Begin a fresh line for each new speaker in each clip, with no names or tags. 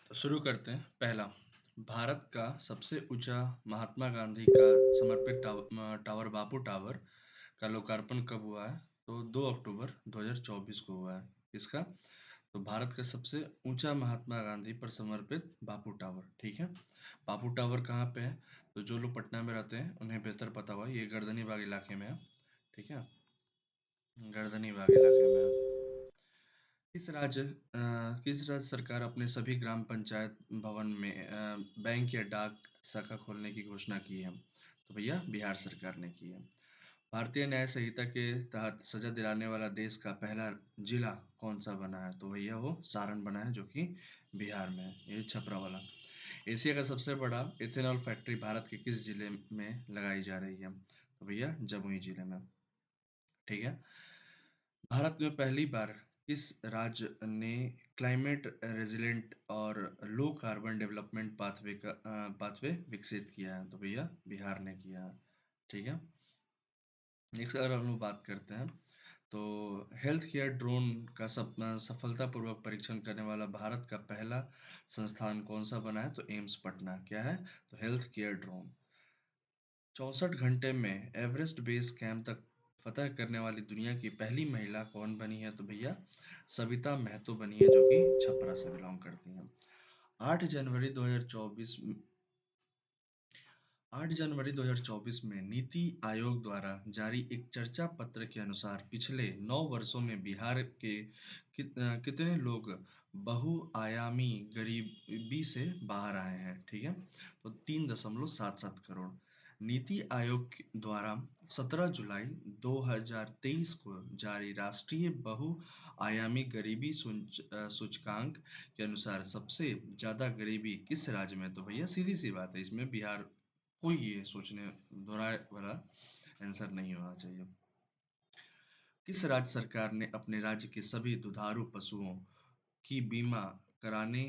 तो शुरू करते हैं। पहला, भारत का सबसे ऊंचा महात्मा गांधी का समर्पित टावर बापू टावर का लोकार्पण कब हुआ है? तो 2 अक्टूबर 2024 को हुआ है। इसका तो भारत का सबसे ऊंचा महात्मा गांधी पर समर्पित बापू टावर, ठीक है। बापू टावर कहाँ पे है? तो जो लोग पटना में रहते हैं उन्हें बेहतर पता होगा, ये गर्दनी बाग इलाके में है, ठीक है। गर्दनी बाग इलाके में है। किस राज्य सरकार अपने सभी ग्राम पंचायत भवन में बैंक या डाक शाखा खोलने की घोषणा की है? तो भैया बिहार सरकार ने की है। भारतीय न्याय संहिता के तहत सजा दिलाने वाला देश का पहला जिला कौन सा बना है? तो भैया वो सारण बना है, जो कि बिहार में है, ये छपरा वाला। एशिया का सबसे बड़ा इथेनॉल फैक्ट्री भारत के किस जिले में लगाई जा रही है? तो भैया जमुई जिले में, ठीक है। भारत में पहली बार किस राज्य ने क्लाइमेट रेजिलेंट और लो कार्बन डेवलपमेंट पाथवे विकसित किया है? तो भैया बिहार ने किया है, ठीक है। नेक्स्ट अगर हम लोग बात करते हैं, तो हेल्थ केयर ड्रोन का सफलतापूर्वक परीक्षण करने वाला भारत का पहला संस्थान कौन सा बना है? तो एम्स पटना। क्या है? तो हेल्थ केयर ड्रोन। 64 घंटे में एवरेस्ट बेस कैंप तक फतह करने वाली दुनिया की पहली महिला कौन बनी है? तो भैया सविता महतो बनी है, जो कि छपरा से बिलोंग करती हैं। 8 जनवरी 2024 8 जनवरी 2024 में नीति आयोग द्वारा जारी एक चर्चा पत्र के अनुसार पिछले 9 वर्षों में बिहार के कितने लोग बहुआयामी गरीबी से बाहर आए हैं? ठीक है, तो 3.77 करोड़। नीति आयोग द्वारा 17 जुलाई 2023 को जारी राष्ट्रीय बहुआयामी गरीबी सूचकांक के अनुसार सबसे ज्यादा गरीबी किस राज्य में? तो भैया सीधी सी बात है, इसमें बिहार, कोई ये सोचने दोहराए वाला आंसर नहीं होना चाहिए। किस राज्य सरकार ने अपने राज्य के सभी दुधारू पशुओं की कराने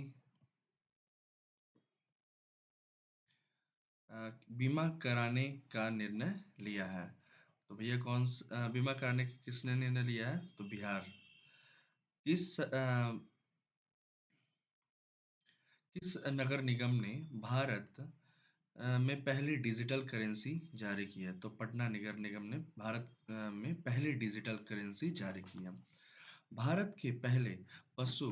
बीमा कराने का निर्णय लिया है? तो भैया बीमा कराने का किसने निर्णय लिया है? तो बिहार। किस किस नगर निगम ने भारत में पहली डिजिटल करेंसी जारी की है? तो पटना नगर निगम ने भारत में पहली डिजिटल करेंसी जारी की है। भारत के पहले पशु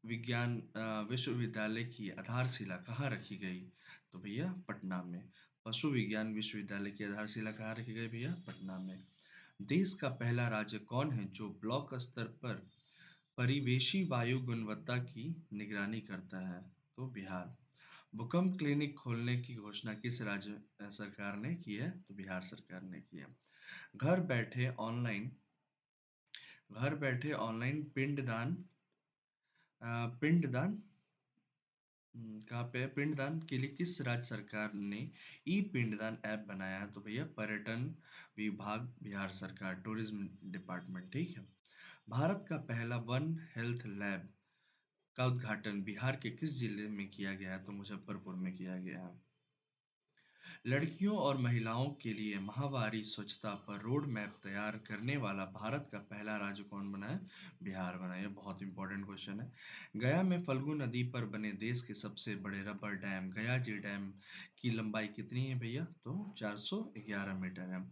विज्ञान विश्वविद्यालय की आधारशिला कहाँ रखी गई? तो भैया पटना में। पशु विज्ञान विश्वविद्यालय की आधारशिला कहाँ रखी गई भैया? पटना में। देश का पहला राज्य कौन है जो ब्लॉक स्तर पर परिवेशी वायु गुणवत्ता की निगरानी करता है? तो बिहार। भूकंप क्लिनिक खोलने की घोषणा किस राज्य सरकार ने की है? तो बिहार सरकार ने की है। घर बैठे ऑनलाइन घर बैठे ऑनलाइन पिंडदान कहाँ पे है? पिंडदान के लिए किस राज्य सरकार ने ई पिंडदान ऐप बनाया है? तो भैया पर्यटन विभाग, बिहार सरकार, टूरिज्म डिपार्टमेंट, ठीक है। भारत का पहला वन हेल्थ लैब का उद्घाटन बिहार के किस जिले में किया गया है? तो मुजफ्फरपुर में किया गया है। लड़कियों और महिलाओं के लिए माहवारी स्वच्छता पर रोड मैप तैयार करने वाला भारत का पहला राज्य कौन बना है? बिहार बना है। ये बहुत इंपॉर्टेंट क्वेश्चन है। गया में फल्गु नदी पर बने देश के सबसे बड़े रबर डैम गया जी डैम की लंबाई कितनी है भैया? तो 411 मीटर है।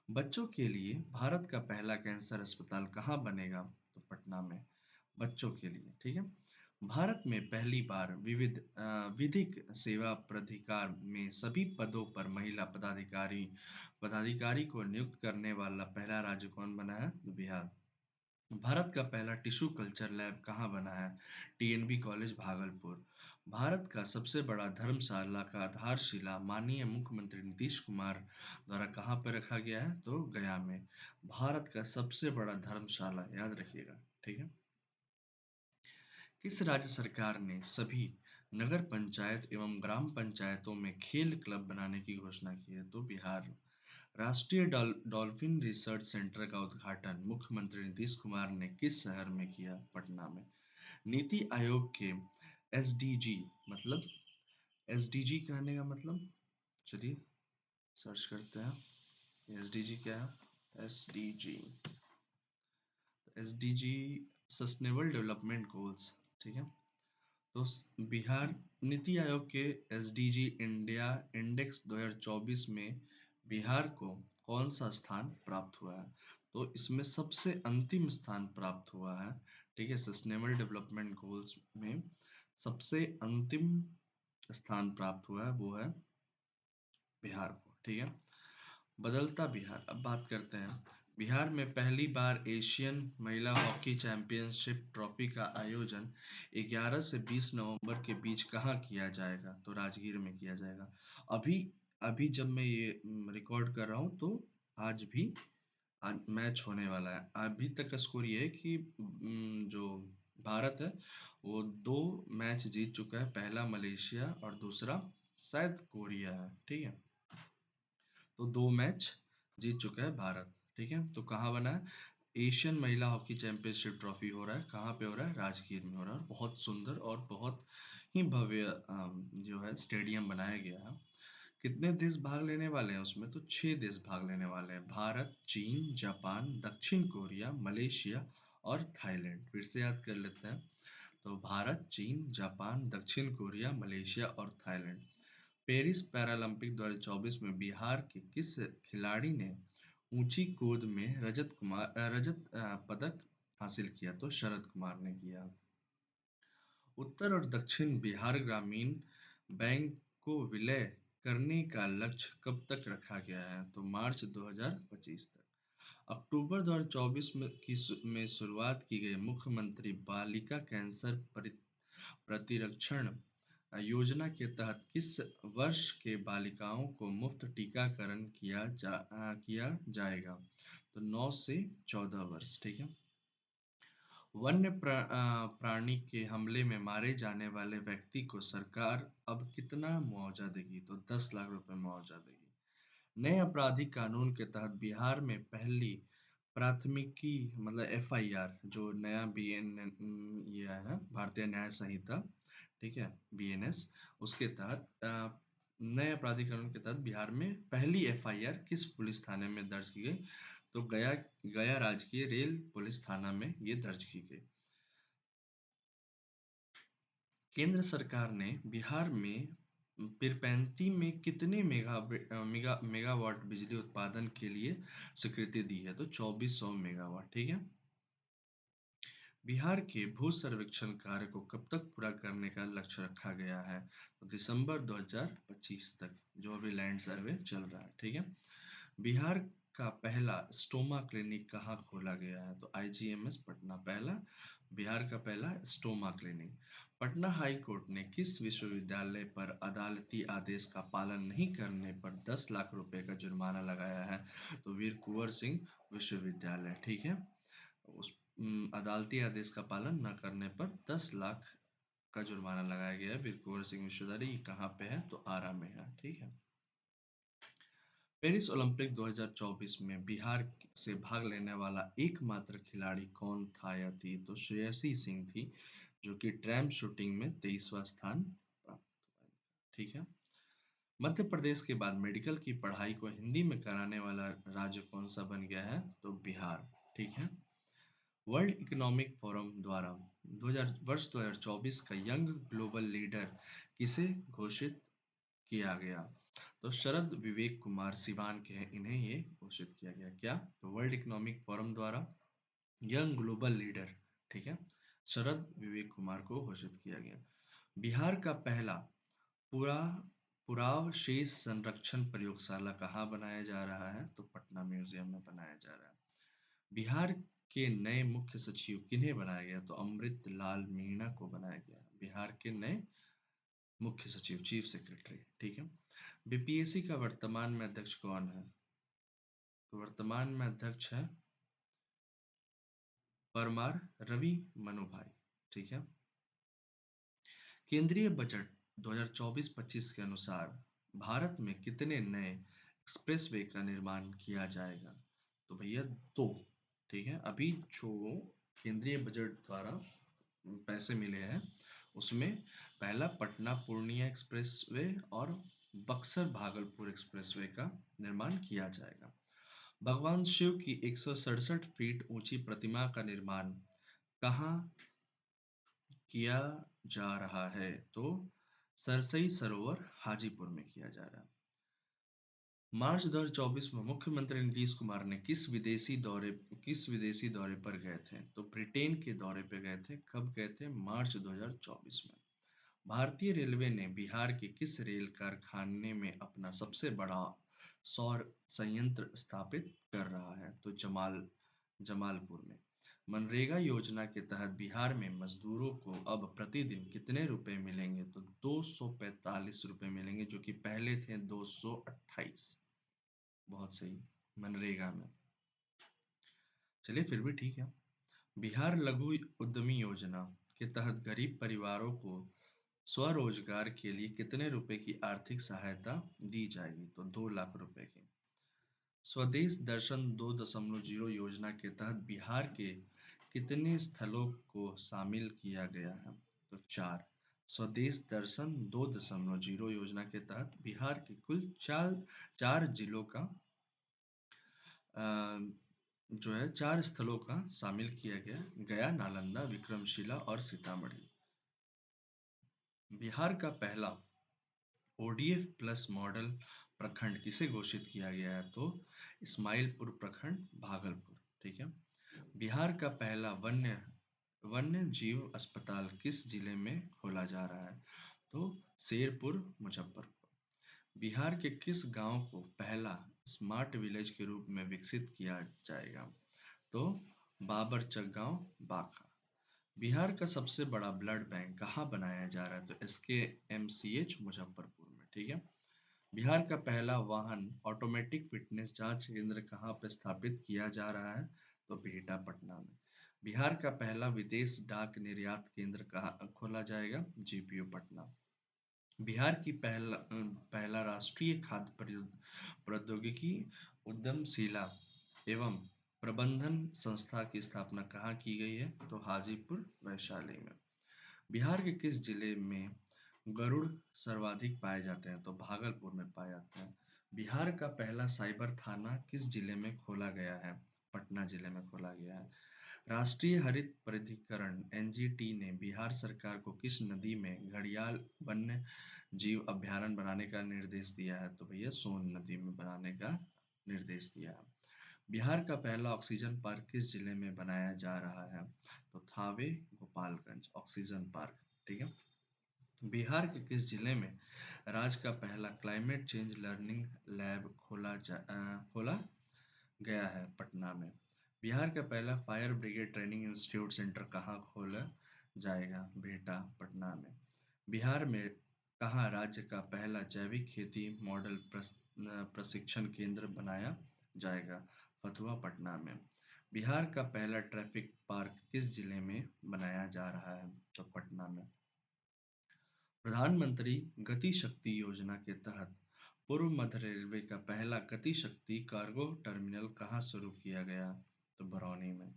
बच्चों के लिए भारत का पहला कैंसर अस्पताल कहाँ बनेगा? तो पटना में, बच्चों के लिए, ठीक है। भारत में पहली बार विधिक सेवा प्राधिकार में सभी पदों पर महिला पदाधिकारी को नियुक्त करने वाला पहला राज्य कौन बना है? तो बिहार। भारत का पहला टिश्यू कल्चर लैब कहाँ बना है? TNB college Bhagalpur. भारत का सबसे बड़ा धर्मशाला का आधारशिला माननीय मुख्यमंत्री नीतीश कुमार द्वारा कहाँ पर रखा गया है? तो गया में। भारत का सबसे बड़ा धर्मशाला, याद रखिएगा, ठीक है। किस राज्य सरकार ने सभी नगर पंचायत एवं ग्राम पंचायतों में खेल क्लब बनाने की घोषणा की है? तो बिहार। राष्ट्रीय डॉल्फिन रिसर्च सेंटर का उद्घाटन मुख्यमंत्री नीतीश कुमार ने किस शहर में किया? पटना में। नीति आयोग के एसडीजी मतलब, एसडीजी कहने का मतलब, चलिए सर्च करते हैं एसडीजी क्या है। SDG, SDG sustainable development goals, ठीक है। तो बिहार नीति आयोग के एसडीजी इंडिया इंडेक्स 2024 में बिहार को कौन सा स्थान प्राप्त हुआ है? तो इसमें सबसे अंतिम स्थान प्राप्त हुआ है। ठीक है, सस्टेनेबल डेवलपमेंट गोल्स में सबसे अंतिम स्थान प्राप्त हुआ है वो है बिहार को। ठीक है, बदलता बिहार। अब बात करते हैं, बिहार में पहली बार एशियन महिला हॉकी चैंपियनशिप ट्रॉफी का आयोजन 11 से 20 नवंबर के बीच कहाँ किया जाएगा? तो राजगीर में किया जाएगा। अभी अभी जब मैं ये रिकॉर्ड कर रहा हूँ तो आज भी आज मैच होने वाला है। अभी तक का स्कोर ये है कि जो भारत है वो 2 मैच जीत चुका है। पहला मलेशिया और दूसरा शायद कोरिया है। ठीक है, तो 2 मैच जीत चुका है भारत। ठीक है, तो कहाँ बना है? एशियन महिला हॉकी चैंपियनशिप ट्रॉफी हो रहा है। कहाँ पे हो रहा है? राजगीर में हो रहा है। बहुत सुंदर और बहुत ही भव्य जो है स्टेडियम बनाया गया है। कितने देश भाग लेने वाले हैं उसमें? तो 6 देश भाग लेने वाले हैं। भारत, चीन, जापान, दक्षिण कोरिया, मलेशिया और थाईलैंड। फिर से याद कर लेते हैं। तो भारत, चीन, जापान, दक्षिण कोरिया, मलेशिया और थाईलैंड। पेरिस पैरालंपिक 2024 में बिहार के किस खिलाड़ी ने ऊंची कूद में रजत पदक हासिल किया? तो शरद कुमार ने किया। उत्तर और दक्षिण बिहार ग्रामीण बैंक को विलय करने का लक्ष्य कब तक रखा गया है? तो मार्च 2025 तक। अक्टूबर 2024 में शुरुआत की गई मुख्यमंत्री बालिका कैंसर प्रतिरक्षण योजना के तहत किस वर्ष के बालिकाओं को मुफ्त टीकाकरण किया जाएगा? तो 9 से 14 वर्ष। ठीक है, प्राणी के हमले में मारे जाने वाले व्यक्ति को सरकार अब कितना मुआवजा देगी? तो 10 लाख रुपए मुआवजा देगी। नए आपराधिक कानून के तहत बिहार में पहली प्राथमिकी मतलब एफआईआर जो नया बीएन ये है भारतीय न्याय संहिता। ठीक है, बीएनएस, उसके तहत नए आपराधिक कानून के तहत बिहार में पहली एफआईआर किस पुलिस थाने में दर्ज की गई? तो गया गया राजकीय रेल पुलिस थाना में ये दर्ज की गई। केंद्र सरकार ने बिहार में पीरपैंती में कितने मेगावाट बिजली उत्पादन के लिए स्वीकृति दी है? तो 2400 मेगावाट। ठीक है, बिहार के भू सर्वेक्षण कार्य को कब तक पूरा करने का लक्ष्य रखा गया है? तो दिसंबर 2025 तक, जो अभी लैंड सर्वे चल रहा है। ठीक है, बिहार का पहला स्टोमा क्लिनिक कहाँ खोला गया है? तो आईजीएमएस पटना। पहला बिहार का पहला stoma clinic. Patna high court ने किस विश्वविद्यालय पर अदालती आदेश का पालन नहीं करने पर 10 लाख रुपए का जुर्माना लगाया है? तो वीर कुंवर सिंह विश्वविद्यालय। ठीक है, उस अदालती आदेश का पालन न करने पर 10 लाख का जुर्माना लगाया गया है। वीर कुंवर सिंह विश्वविद्यालय ये कहाँ पे है? तो आरा में है। ठीक है, पेरिस ओलंपिक 2024 में बिहार से भाग लेने वाला एकमात्र खिलाड़ी कौन था या थी? तो श्रेयसी सिंह थी, जो कि ट्रैप शूटिंग में 23वां स्थान प्राप्त हुआ। ठीक है, मध्य प्रदेश के बाद मेडिकल की पढ़ाई को हिंदी में कराने वाला राज्य कौन सा बन गया है? तो बिहार। ठीक है, वर्ल्ड इकोनॉमिक फोरम द्वारा 2024 का यंग ग्लोबल लीडर किसे घोषित किया गया? तो शरद विवेक कुमार सिवान के हैं, इन्हें ये घोषित किया गया। क्या? तो वर्ल्ड इकोनॉमिक फोरम द्वारा यंग ग्लोबल लीडर, ठीक है, शरद विवेक कुमार को घोषित किया गया। बिहार का पहला पूरा पुरावशेष संरक्षण प्रयोगशाला कहाँ बनाया जा रहा है? तो पटना म्यूजियम में बनाया जा रहा है। बिहार के नए मुख्य सचिव किन्हें बनाया गया? तो अमृत लाल मीणा को बनाया गया बिहार के नए मुख्य सचिव, चीफ सेक्रेटरी। ठीक है, बीपीएससी का वर्तमान में अध्यक्ष कौन है? तो वर्तमान में अध्यक्ष है परमार रवि मनु भाई। ठीक है, केंद्रीय बजट 2024-25 के अनुसार भारत में कितने नए एक्सप्रेसवे का निर्माण किया जाएगा? तो भैया 2। ठीक है, अभी जो केंद्रीय बजट द्वारा पैसे मिले हैं उसमें पहला पटना पूर्णिया एक्सप्रेसवे और बक्सर भागलपुर एक्सप्रेसवे का निर्माण किया जाएगा। भगवान शिव की 167 फीट ऊंची प्रतिमा का निर्माण कहाँ किया जा रहा है? तो सरसई सरोवर हाजीपुर में किया जा रहा है। मार्च 2024 में मुख्यमंत्री नीतीश कुमार ने किस विदेशी दौरे पर गए थे? तो ब्रिटेन के दौरे पे गए थे। कब गए थे? मार्च 2024 में। भारतीय रेलवे ने बिहार के किस रेल कारखाने में अपना सबसे बड़ा सौर संयंत्र स्थापित कर रहा है? तो जमालपुर में। मनरेगा योजना के तहत बिहार में मजदूरों को अब प्रतिदिन कितने रुपए मिलेंगे? तो 245 रुपए मिलेंगे, जो कि पहले थे 228। बहुत सही। मनरेगा में। चलिए, फिर भी ठीक है। बिहार लघु उद्यमी योजना के तहत गरीब परिवारों को स्वरोजगार के लिए कितने रुपए की आर्थिक सहायता दी जाएगी? तो 2 लाख रुपए की। स्वदेश दर्शन 2.0 योजना के तहत बिहार के कितने स्थलों को शामिल किया गया है? तो 4। स्वदेश दर्शन 2.0 योजना के तहत बिहार के कुल चार चार जिलों का अ, जो है 4 स्थलों का शामिल किया गया: गया, नालंदा, विक्रमशिला और सीतामढ़ी। बिहार का पहला ओडीएफ प्लस मॉडल प्रखंड किसे घोषित किया गया है? तो इस्माइलपुर प्रखंड, भागलपुर। ठीक है। बिहार का पहला वन्य जीव अस्पताल किस जिले में खोला जा रहा है? तो शेरपुर, मुजफ्फरपुर। बिहार के किस गांव को पहला स्मार्ट विलेज के रूप में विकसित किया जाएगा? तो बाबरचक गांव, बांका। बिहार का सबसे बड़ा ब्लड बैंक कहाँ बनाया जा रहा है? तो SKMCH, मुजफ्फरपुर में। ठीक है। बिहार का पहला वाहन ऑटोमेटिक फिटनेस जांच केंद्र कहाँ पर स्थापित किया जा रहा है? तो बिहटा, पटना में। बिहार का पहला विदेश डाक निर्यात केंद्र कहाँ खोला जाएगा? GPU, पटना। बिहार की पहला राष्ट्रीय खाद्य प्रौद्योगिकी उद्यमशिला एवं प्रबंधन संस्था की स्थापना कहाँ की गई है? तो हाजीपुर, वैशाली में। बिहार के किस जिले में गरुड़ सर्वाधिक पाए जाते हैं? तो भागलपुर में पाए जाते हैं। बिहार का पहला साइबर थाना किस जिले में खोला गया है? पटना जिले में खोला गया है। राष्ट्रीय हरित प्राधिकरण (NGT) ने बिहार सरकार को किस नदी में घड़ियाल वन्य जीव अभयारण्य बनाने का निर्देश दिया है? तो भैया सोन नदी में बनाने का निर्देश दिया है। बिहार का पहला ऑक्सीजन पार्क किस जिले में बनाया जा रहा है? तो थावे, गोपालगंज ऑक्सीजन पार्क। ठीक है। बिहार के किस जिले में राज्य का पहला क्लाइमेट चेंज लर्निंग लैब खोला गया है? पटना में। बिहार का पहला fire brigade training institute centre कहाँ खोला जाएगा? बिहटा, पटना में। बिहार में कहाँ राज्य का पहला जैविक खेती मॉडल प्रशिक्षण केंद्र बनाया जाएगा? फतुहा, पटना में। बिहार का पहला ट्रैफिक पार्क किस जिले में बनाया जा रहा है? तो पटना में। प्रधानमंत्री गति शक्ति योजना के तहत पूर्व मध्य रेलवे का पहला गति शक्ति कार्गो टर्मिनल कहाँ शुरू किया गया? तो बरौनी में।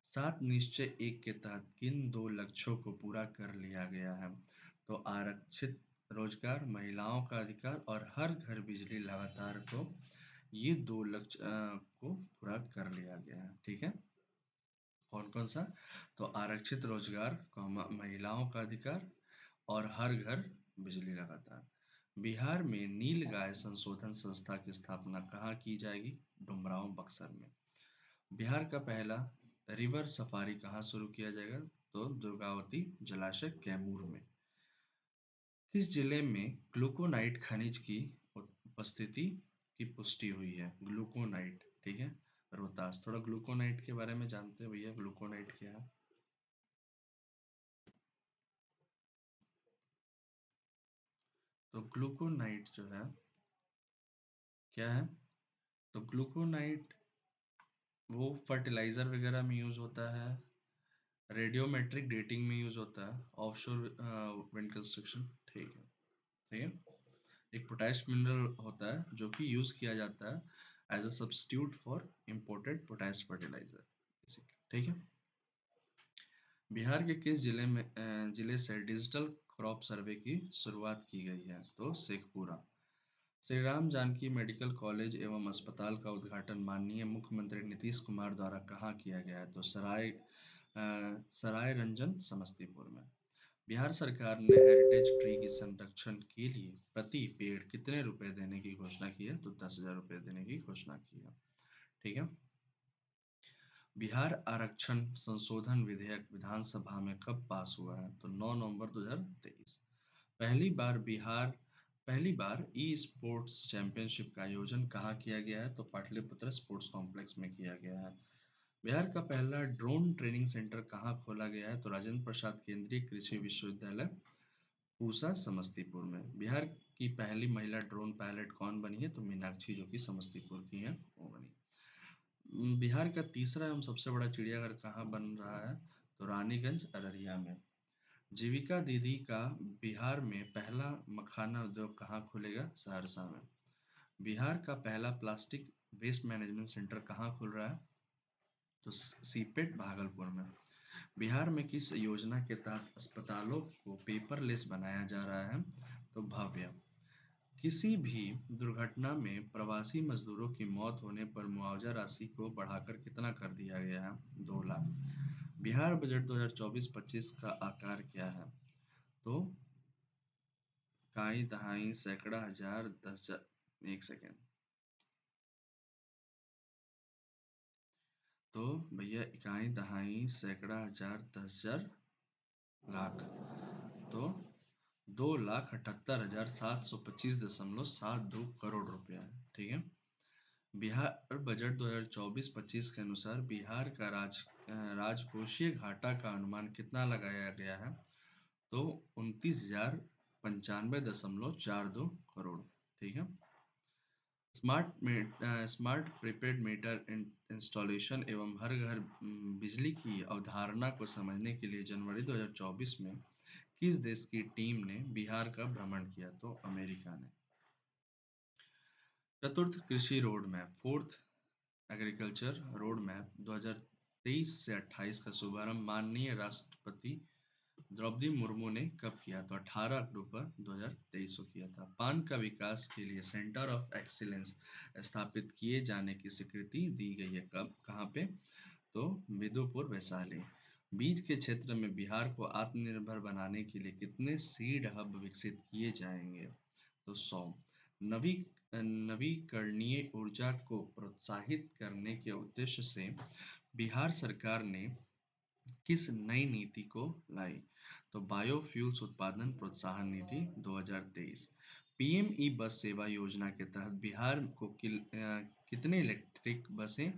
7 निश्चय 1 के तहत किन 2 लक्ष्यों को पूरा कर लिया गया है? तो आरक्षित रोजगार, महिलाओं का अधिकार और हर घर बिजली लगातार को, ये 2 लक्ष्य को पूरा कर लिया गया है। ठीक है। कौन कौन सा? तो आरक्षित रोजगार, महिलाओं का अधिकार और हर घर बिजली लगातार। बिहार में नीलगाय संशोधन संस्था की स्थापना कहाँ की जाएगी? डुमरांव, बक्सर में। बिहार का पहला रिवर सफारी कहाँ शुरू किया जाएगा? तो दुर्गावती जलाशय, कैमूर में। किस जिले में ग्लूकोनाइट खनिज की उपस्थिति की पुष्टि हुई है? ग्लूकोनाइट। ठीक है। रोहतास। थोड़ा ग्लूकोनाइट के बारे में जानते हैं भैया, ग्लूकोनाइट क्या है? तो ग्लूकोनाइट जो है क्या है? तो ग्लूकोनाइट वो फर्टिलाइजर वगैरह में यूज होता है, रेडियोमेट्रिक डेटिंग में यूज होता है, ऑफशोर विंड कंस्ट्रक्शन। ठीक है। ठीक है। एक पोटैश मिनरल होता है जो कि यूज किया जाता है as a substitute for imported potash fertiliser. ठीक है। बिहार के किस जिले से डिजिटल क्रॉप सर्वे की शुरुआत की गई है? तो शेखपुरा। श्री राम जानकी मेडिकल कॉलेज एवं अस्पताल का उद्घाटन माननीय मुख्यमंत्री नीतीश कुमार द्वारा कहाँ किया गया है? तो सराय रंजन, समस्तीपुर में। बिहार सरकार ने हेरिटेज ट्री की संरक्षण के लिए प्रति पेड़ कितने रुपए देने की घोषणा की है? तो 10,000 रुपए देने की घोषणा की है। ठीक है। बिहार आरक्षण संशोधन विधेयक विधानसभा में कब पास हुआ है? तो 9 नवंबर 2023। पहली बार बिहार पहली बार ई स्पोर्ट्स चैंपियनशिप का आयोजन कहाँ किया गया है? तो पाटलिपुत्र स्पोर्ट्स कॉम्प्लेक्स में किया गया है। बिहार का पहला ड्रोन ट्रेनिंग सेंटर कहाँ खोला गया है? तो राजेंद्र प्रसाद केंद्रीय कृषि विश्वविद्यालय पूसा समस्तीपुर में। बिहार की पहली महिला ड्रोन पायलट कौन बनी है? तो मीनाक्षी, जो कि समस्तीपुर की हैं, वो बनी। बिहार का तीसरा एवं सबसे बड़ा चिड़ियाघर कहाँ बन रहा है? तो रानीगंज अररिया में। जीविका दीदी का बिहार में पहला मखाना उद्योग कहाँ खुलेगा? सहरसा में। बिहार का पहला प्लास्टिक वेस्ट मैनेजमेंट सेंटर कहाँ खुल रहा है? तो सीपेट भागलपुर में। बिहार में किस योजना के तहत अस्पतालों को पेपरलेस बनाया जा रहा है? तो भव्य। किसी भी दुर्घटना में प्रवासी मजदूरों की मौत होने पर मुआवजा राशि को बढ़ाकर कितना कर दिया गया है? 2 लाख। बिहार बजट 2024-25 का आकार क्या है? तो इकाई, दहाई, सैकड़ा, हजार, 10,000। एक सेकेंड। तो भैया इकाई, दहाई, सैकड़ा, हजार, 10,000, लाख। तो 2,78,725.72 करोड़ है। ठीक है। बिहार बजट 2024-25 के अनुसार बिहार का राजकोषीय घाटा का अनुमान कितना लगाया गया है? तो 29,095.42 ठीक है। स्मार्ट प्रीपेड मीटर इंस्टॉलेशन एवं हर घर बिजली की अवधारणा को समझने के लिए जनवरी 2024 में किस देश की टीम ने बिहार का भ्रमण किया? तो अमेरिका ने। चतुर्थ कृषि road map, fourth agriculture road map 2023 से 28 का शुभारंभ माननीय राष्ट्रपति द्रौपदी मुर्मू ने कब किया? तो 18 अक्टूबर 2023 को किया था। पान का विकास के लिए सेंटर ऑफ एक्सीलेंस स्थापित किए जाने की स्वीकृति दी गई है। कब, कहाँ पे? तो विदुपुर, वैशाली। बीज के क्षेत्र में बिहार को आत्मनिर्भर बनाने के लिए कितने सीड हब विकसित किए जाएंगे? तो 100। नवी नवीकरणीय ऊर्जा को प्रोत्साहित करने के उद्देश्य से बिहार सरकार ने किस नई नीति को लाई? तो बायोफ्यूल्स उत्पादन प्रोत्साहन नीति 2023। पीएम ई बस सेवा योजना के तहत बिहार को कितने इलेक्ट्रिक बसें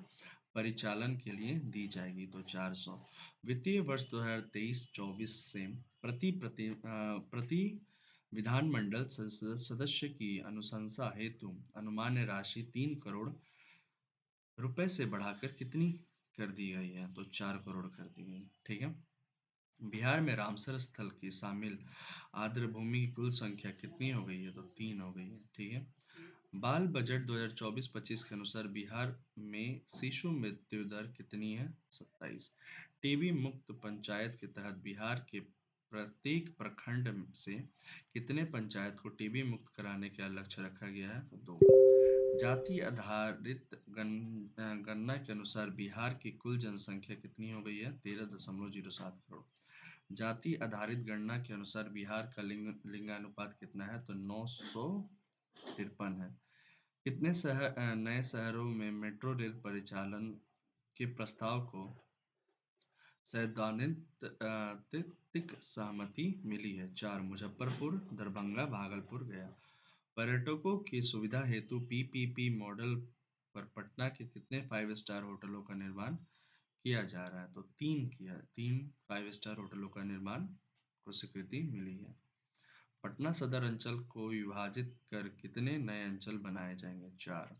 परिचालन के लिए दी जाएगी? तो 400। वित्तीय वर्ष 2023-24 से प्रति विधानमंडल सदस्य की अनुशंसा हेतु अनुमान्य राशि 3 करोड़ रुपए से बढ़ाकर कितनी कर दी गई है? तो 4 करोड़ कर दी गई। ठीक है। बिहार में रामसर स्थल की शामिल आर्द्रभूमि की कुल संख्या कितनी हो गई है? तो 3 हो गई है। ठीक है। बाल बजट 2024-25 के अनुसार बिहार में शिशु मृत्यु दर कितनी है? 27। टीबी मुक्त पंचायत के तहत बिहार के प्रत्येक प्रखंड से कितने पंचायत को टीबी मुक्त कराने का लक्ष्य रखा गया है? तो 2। जाति आधारित गणना के अनुसार बिहार की कुल जनसंख्या कितनी हो गई है? 13.07 करोड़। जाति आधारित गणना के अनुसार बिहार का लिंगानुपात कितना है? तो 953 है। कितने नए शहरों में मेट्रो रेल परिचालन के प्रस्ताव को सैद्धांतिक सहमति मिली है? 4। मुजफ्फरपुर, दरभंगा, भागलपुर, गया। पर्यटकों की सुविधा हेतु पीपीपी मॉडल पर पटना के कितने 5 स्टार होटलों का निर्माण किया जा रहा है? तो 3 5 स्टार होटलों का निर्माण को स्वीकृति मिली है। पटना सदर अंचल को विभाजित कर कितने नए अंचल बनाए जाएंगे? 4।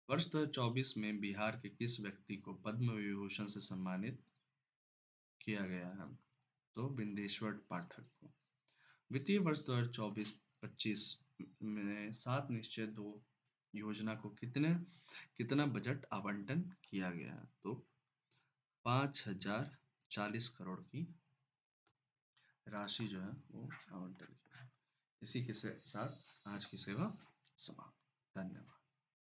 वर्ष 2024 में बिहार के किस व्यक्ति को पद्म विभूषण से सम्मानित किया गया है? तो बिंदेश्वर पाठक को। वित्तीय वर्ष 2024-25 में 7 निश्चय 2 योजना को कितना बजट आवंटन किया गया है? तो 5,040 करोड़ की राशि जो है वो आवंटन की है। इसी के साथ आज की सेवा समाप्त। धन्यवाद।